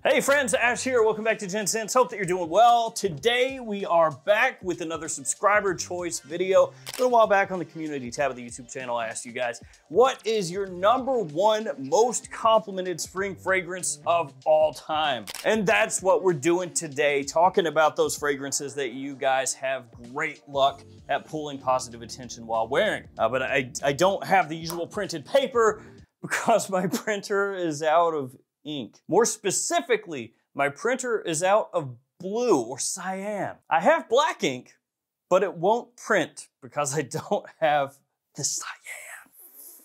Hey friends, Ash here. Welcome back to Gents. Hope that you're doing well. Today we are back with another subscriber choice video. A little while back on the community tab of the YouTube channel, I asked you guys, what is your #1 most complimented spring fragrance of all time? And that's what we're doing today, talking about those fragrances that you guys have great luck at pulling positive attention while wearing. But I don't have the usual printed paper because my printer is out of ink. More specifically, my printer is out of blue or cyan. I have black ink, but it won't print because I don't have the cyan.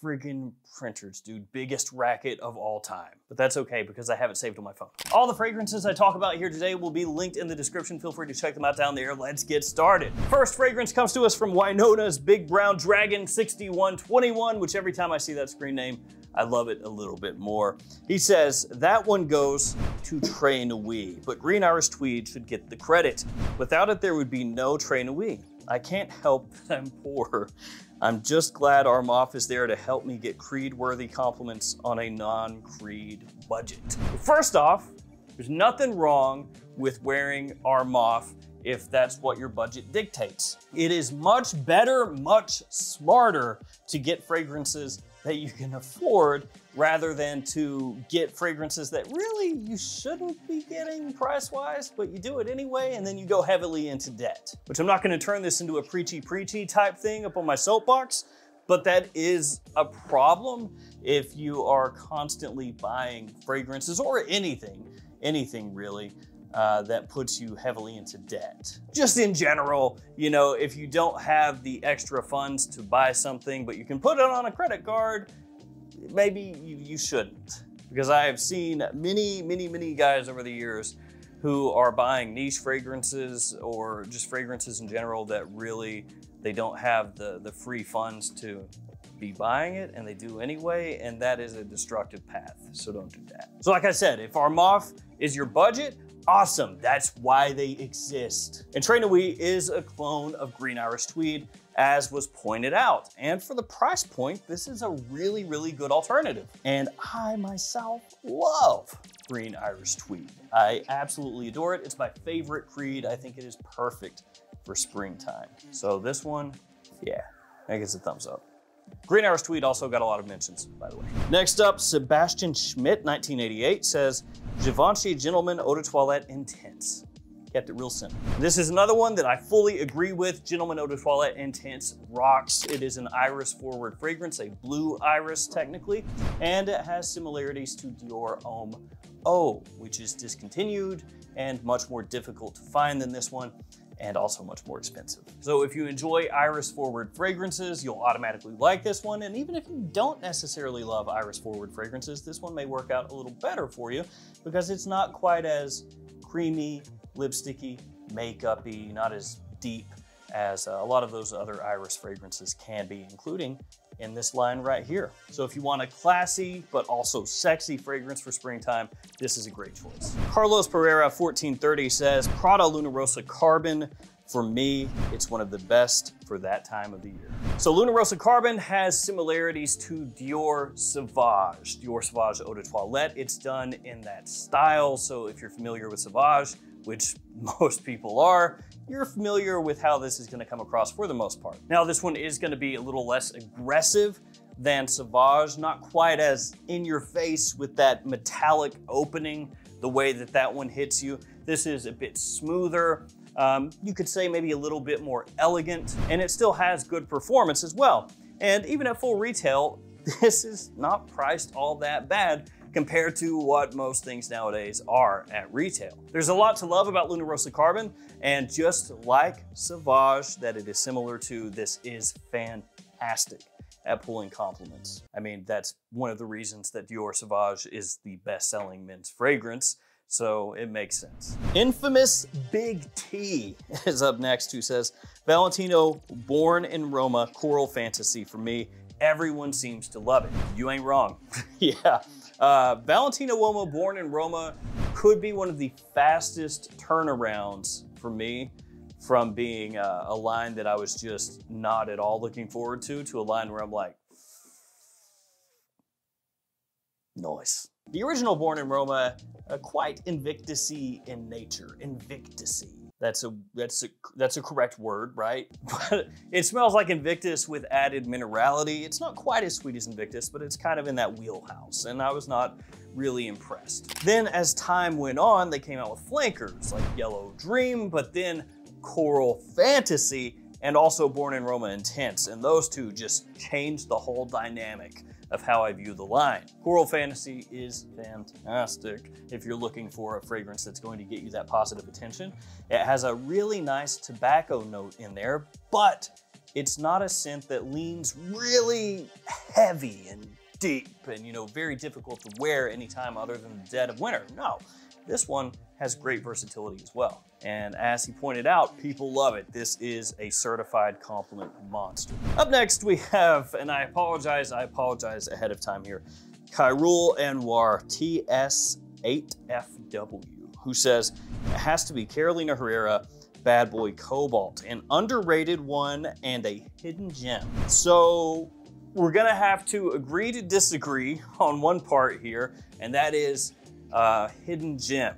Friggin' printers, dude. Biggest racket of all time. But that's okay because I have it saved on my phone. All the fragrances I talk about here today will be linked in the description. Feel free to check them out down there. Let's get started. First fragrance comes to us from Winona's Big Brown Dragon 6121, which every time I see that screen name, I love it a little bit more. He says, that one goes to Très Nuit, but Green Irish Tweed should get the credit. Without it, there would be no Très Nuit. I can't help that I'm poor. I'm just glad Armaf is there to help me get Creed-worthy compliments on a non-Creed budget. First off, there's nothing wrong with wearing Armaf if that's what your budget dictates. It is much better, much smarter to get fragrances that you can afford rather than to get fragrances that really you shouldn't be getting price-wise, but you do it anyway, and then you go heavily into debt. Which I'm not gonna turn this into a preachy type thing up on my soapbox, but that is a problem if you are constantly buying fragrances or anything really, that puts you heavily into debt. Just in general, you know, if you don't have the extra funds to buy something, but you can put it on a credit card, maybe you shouldn't. Because I have seen many guys over the years who are buying niche fragrances or just fragrances in general that really, they don't have the free funds to be buying it, and they do anyway, and that is a destructive path, so don't do that. So like I said, if Armaf is your budget, awesome, that's why they exist. And Très Nuit is a clone of Green Irish Tweed, as was pointed out. And for the price point, this is a really good alternative. And I myself love Green Irish Tweed. I absolutely adore it. It's my favorite Creed. I think it is perfect for springtime. So this one, yeah, I guess a thumbs up. Green Irish Tweed also got a lot of mentions, by the way. Next up, Sebastian Schmidt, 1988, says, Givenchy Gentleman Eau de Toilette Intense. Kept it real simple. This is another one that I fully agree with. Gentleman Eau de Toilette Intense rocks. It is an iris-forward fragrance, a blue iris technically, and it has similarities to Dior Homme Eau, which is discontinued and much more difficult to find than this one, and also much more expensive. So if you enjoy iris-forward fragrances, you'll automatically like this one. And even if you don't necessarily love iris-forward fragrances, this one may work out a little better for you because it's not quite as creamy, lipsticky, makeup-y, not as deep as a lot of those other iris fragrances can be, including in this line right here. So if you want a classy but also sexy fragrance for springtime, this is a great choice. Carlos Pereira 1430 says, Prada Lunar Rosa Carbon. For me, it's one of the best for that time of the year. So Lunar Rosa Carbon has similarities to Dior Sauvage. Dior Sauvage Eau de Toilette, it's done in that style. So if you're familiar with Sauvage, which most people are, you're familiar with how this is gonna come across for the most part. Now this one is gonna be a little less aggressive than Sauvage, not quite as in your face with that metallic opening, the way that that one hits you. This is a bit smoother. You could say maybe a little bit more elegant, and it still has good performance as well. And even at full retail, this is not priced all that bad compared to what most things nowadays are at retail. There's a lot to love about Lunar Rosa Carbon, and just like Sauvage that it is similar to, this is fantastic at pulling compliments. I mean, that's one of the reasons that Dior Sauvage is the best-selling men's fragrance, so it makes sense. Infamous Big T is up next, who says, Valentino Born in Roma Coral Fantasy. For me, everyone seems to love it. You ain't wrong. Yeah. Valentino Uomo Born in Roma could be one of the fastest turnarounds for me from being a line that I was just not at all looking forward to a line where I'm like, nice. The original Born in Roma, quite Invictus-y in nature, Invictus-y. That's a correct word, right? But it smells like Invictus with added minerality. It's not quite as sweet as Invictus, but it's kind of in that wheelhouse, and I was not really impressed. Then as time went on, they came out with flankers like Yellow Dream, but then Coral Fantasy, and also Born in Roma Intense, and those two just changed the whole dynamic of how I view the line. Coral Fantasy is fantastic if you're looking for a fragrance that's going to get you that positive attention. It has a really nice tobacco note in there, but it's not a scent that leans really heavy and deep and, you know, very difficult to wear anytime other than the dead of winter. No, this one has great versatility as well. And as he pointed out, people love it. This is a certified compliment monster. Up next, we have, and I apologize ahead of time here, Kyrul Anwar TS8FW, who says, it has to be Carolina Herrera Bad Boy Cobalt, an underrated one and a hidden gem. So we're gonna have to agree to disagree on one part here, and that is hidden gem.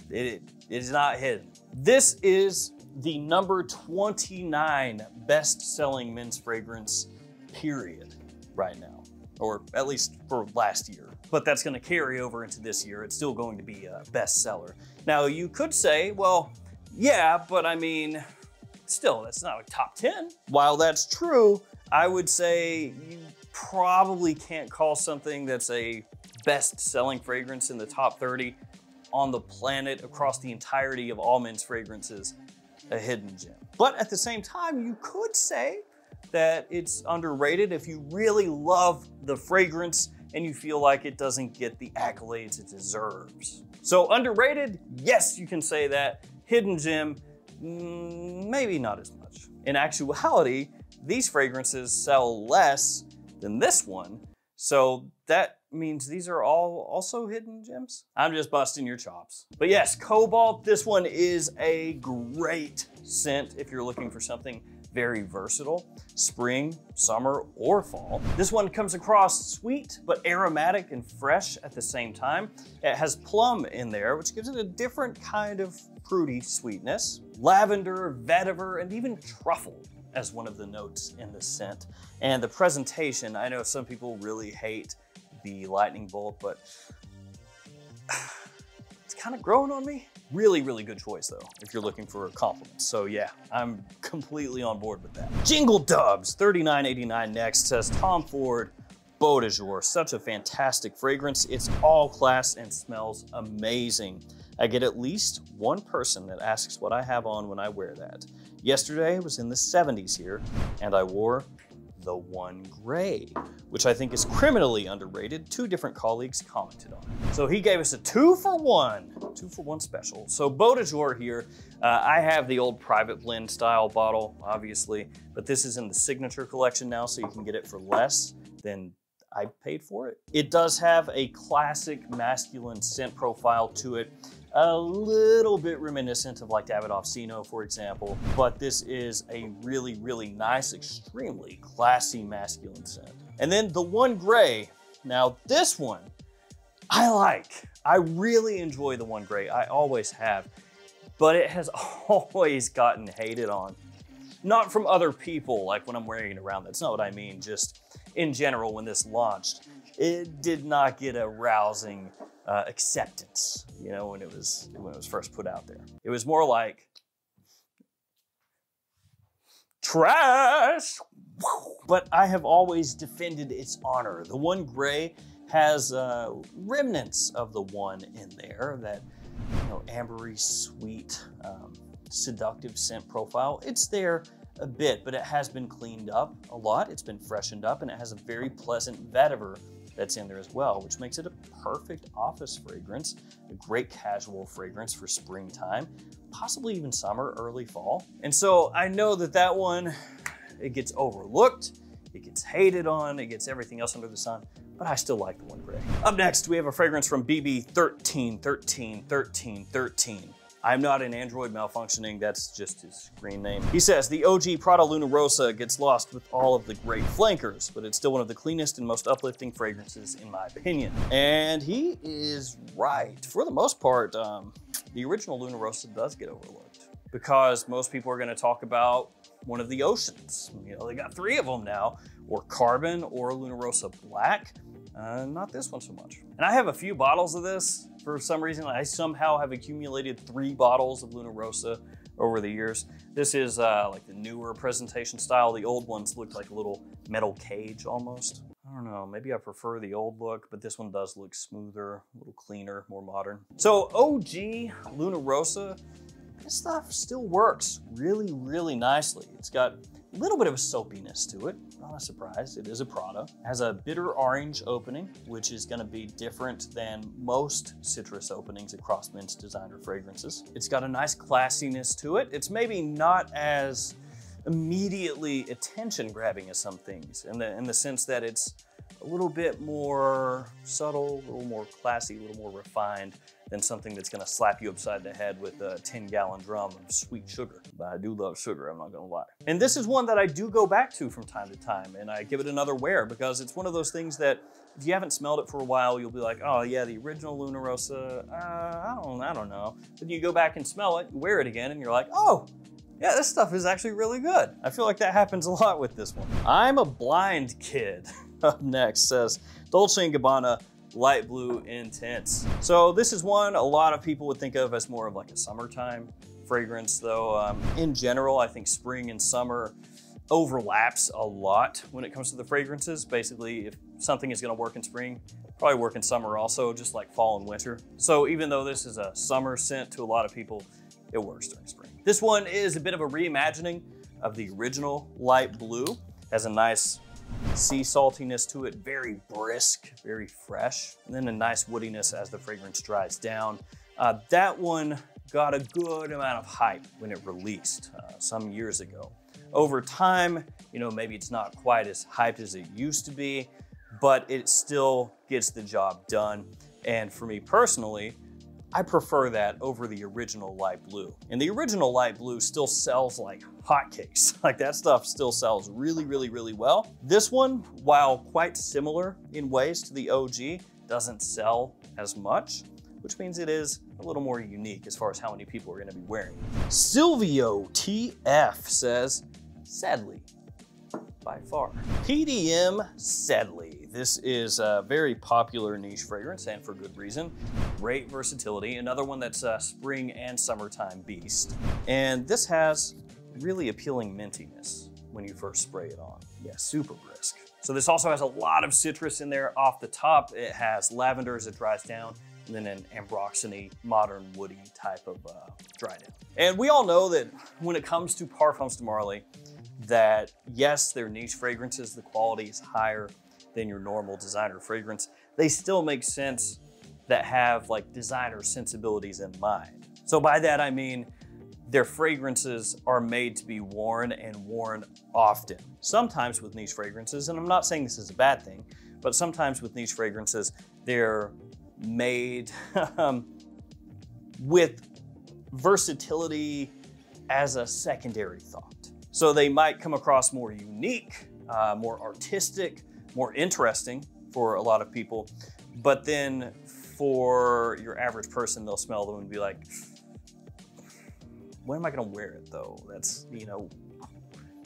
It is not hidden. This is the number 29 best-selling men's fragrance, period, right now, or at least for last year. But that's gonna carry over into this year. It's still going to be a bestseller. Now, you could say, well, yeah, but I mean, still, that's not a top 10. While that's true, I would say you probably can't call something that's a best-selling fragrance in the top 30 on the planet across the entirety of all men's fragrances a hidden gem. But at the same time, you could say that it's underrated if you really love the fragrance and you feel like it doesn't get the accolades it deserves. So underrated, yes, you can say that. Hidden gem, maybe not as much. In actuality, these fragrances sell less than this one, so that means these are all also hidden gems? I'm just busting your chops. But yes, Cobalt, this one is a great scent if you're looking for something very versatile, spring, summer, or fall. This one comes across sweet, but aromatic and fresh at the same time. It has plum in there, which gives it a different kind of fruity sweetness. Lavender, vetiver, and even truffle as one of the notes in the scent. And the presentation, I know some people really hate the lightning bolt, but it's kind of growing on me. Really, really good choice though, if you're looking for compliments. So yeah, I'm completely on board with that. Jingle Dubs, $39.89 next, says Tom Ford Bodour. Such a fantastic fragrance. It's all class and smells amazing. I get at least one person that asks what I have on when I wear that. Yesterday was in the 70s here, and I wore the one gray, which I think is criminally underrated. Two different colleagues commented on it. So he gave us a 2-for-1 special. So Bodour here, I have the old private blend style bottle, obviously, but this is in the signature collection now, so you can get it for less than I paid for it. It does have a classic masculine scent profile to it, a little bit reminiscent of like Davidoff, for example, but this is a really, really nice, extremely classy masculine scent. And then the one gray, now this one, I like. I really enjoy the one gray, I always have, but it has always gotten hated on. Not from other people, like when I'm wearing it around, that's not what I mean, just in general when this launched. It did not get a rousing acceptance, you know, when it was first put out there. It was more like trash. But I have always defended its honor. The one gray has remnants of the one in there, that, you know, ambery, sweet, seductive scent profile. It's there a bit, but it has been cleaned up a lot. It's been freshened up, and it has a very pleasant vetiver that's in there as well, which makes it a perfect office fragrance, a great casual fragrance for springtime, possibly even summer, early fall. And so I know that that one, it gets overlooked, it gets hated on, it gets everything else under the sun, but I still like the one gray. Up next, we have a fragrance from BB 13131313. I'm not an Android malfunctioning, that's just his screen name. He says, the OG Prada Lunar Rosa gets lost with all of the great flankers, but it's still one of the cleanest and most uplifting fragrances in my opinion. And he is right. For the most part, the original Lunar Rosa does get overlooked because most people are gonna talk about one of the oceans. You know, they got 3 of them now, or Carbon or Lunar Rosa Black. Not this one so much. And I have a few bottles of this. For some reason, I somehow have accumulated 3 bottles of Lunar Rosa over the years. This is like the newer presentation style. The old ones looked like a little metal cage almost. I don't know, maybe I prefer the old look, but this one does look smoother, a little cleaner, more modern. So OG Lunar Rosa, this stuff still works really, really nicely. It's got a little bit of a soapiness to it, not a surprise. It is a Prada. It has a bitter orange opening, which is gonna be different than most citrus openings across men's designer fragrances. It's got a nice classiness to it. It's maybe not as immediately attention grabbing as some things in the sense that it's a little bit more subtle, a little more classy, a little more refined than something that's gonna slap you upside the head with a 10-gallon drum of sweet sugar. But I do love sugar, I'm not gonna lie. And this is one that I do go back to from time to time, and I give it another wear because it's one of those things that if you haven't smelled it for a while, you'll be like, oh yeah, the original Lunar Rosa, I don't know. But you go back and smell it, you wear it again, and you're like, oh, yeah, this stuff is actually really good. I feel like that happens a lot with this one. I'm a blind kid. Up next says, Dolce & Gabbana Light Blue Intense. So this is one a lot of people would think of as more of like a summertime fragrance, though in general, I think spring and summer overlaps a lot when it comes to the fragrances. Basically, if something is gonna work in spring, probably work in summer also, just like fall and winter. So even though this is a summer scent to a lot of people, it works during spring. This one is a bit of a reimagining of the original light blue. Has a nice sea saltiness to it, very brisk, very fresh, and then a nice woodiness as the fragrance dries down. That one got a good amount of hype when it released some years ago. Over time, you know, maybe it's not quite as hyped as it used to be, but it still gets the job done. And for me personally, I prefer that over the original light blue. And the original light blue still sells like hotcakes. Like that stuff still sells really, really, really well. This one, while quite similar in ways to the OG, doesn't sell as much, which means it is a little more unique as far as how many people are gonna be wearing it. Silvio TF says, Sadly, by far. PDM Sadley. This is a very popular niche fragrance, and for good reason. Great versatility. Another one that's a spring and summertime beast. And this has really appealing mintiness when you first spray it on. Yeah, super brisk. So this also has a lot of citrus in there off the top. It has lavender as it dries down, and then an ambroxany, modern woody type of dry down. And we all know that when it comes to Parfums de Marly, that yes, they're niche fragrances, the quality is higher than your normal designer fragrance. They still make sense that have like designer sensibilities in mind. So by that I mean their fragrances are made to be worn and worn often. Sometimes with niche fragrances, and I'm not saying this is a bad thing, but sometimes with niche fragrances, they're made with versatility as a secondary thought. So they might come across more unique, more artistic, more interesting for a lot of people. But then for your average person, they'll smell them and be like, when am I gonna wear it though? That's, you know,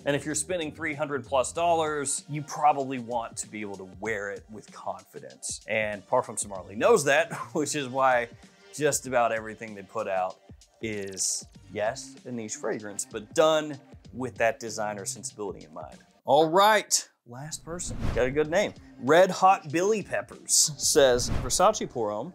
and if you're spending $300+, you probably want to be able to wear it with confidence. And Parfums de Marly knows that, which is why just about everything they put out is, yes, a niche fragrance, but done with that designer sensibility in mind. All right, last person, got a good name. Red Hot Billy Peppers says Versace Pour Homme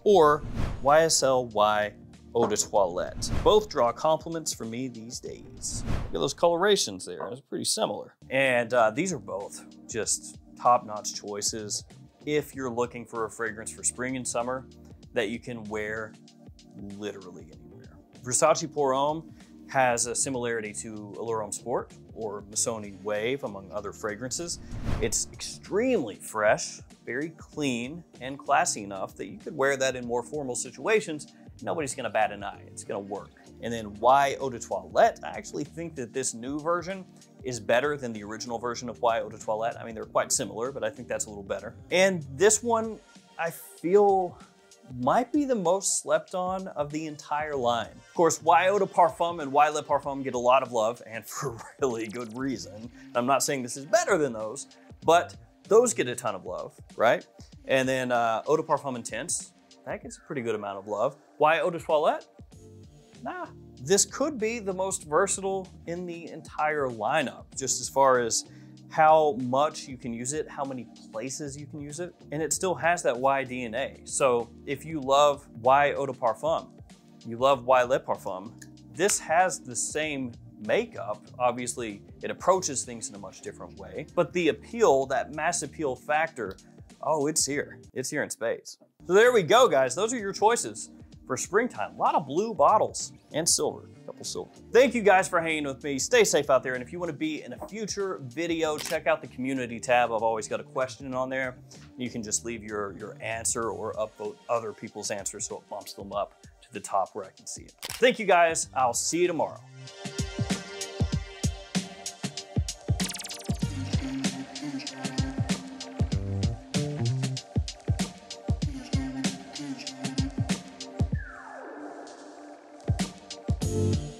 or YSL Y Eau de Toilette. Both draw compliments from me these days. Look at those colorations there, it's pretty similar. And these are both just top-notch choices if you're looking for a fragrance for spring and summer that you can wear literally anywhere. Versace Pour Homme has a similarity to Allure Homme Sport or Missoni Wave, among other fragrances. It's extremely fresh, very clean, and classy enough that you could wear that in more formal situations. Nobody's gonna bat an eye, it's gonna work. And then Y Eau de Toilette, I actually think that this new version is better than the original version of Y Eau de Toilette. I mean, they're quite similar, but I think that's a little better. And this one, I feel might be the most slept on of the entire line. Of course, Y Eau de Parfum and Y Le Parfum get a lot of love, and for really good reason. I'm not saying this is better than those, but those get a ton of love, right? And then Eau de Parfum Intense, that gets a pretty good amount of love. Y Eau de Toilette? Nah. This could be the most versatile in the entire lineup, just as far as how much you can use it, how many places you can use it, and it still has that Y DNA. So if you love Y Eau de Parfum, you love Y Le Parfum, this has the same makeup. Obviously, it approaches things in a much different way, but the appeal, that mass appeal factor, oh, it's here. It's here in spades. So there we go, guys. Those are your choices for springtime. A lot of blue bottles and silver, a couple silver. Thank you guys for hanging with me. Stay safe out there. And if you want to be in a future video, check out the community tab. I've always got a question on there. You can just leave your answer or upvote other people's answers so it bumps them up to the top where I can see it. Thank you guys. I'll see you tomorrow. Thank you.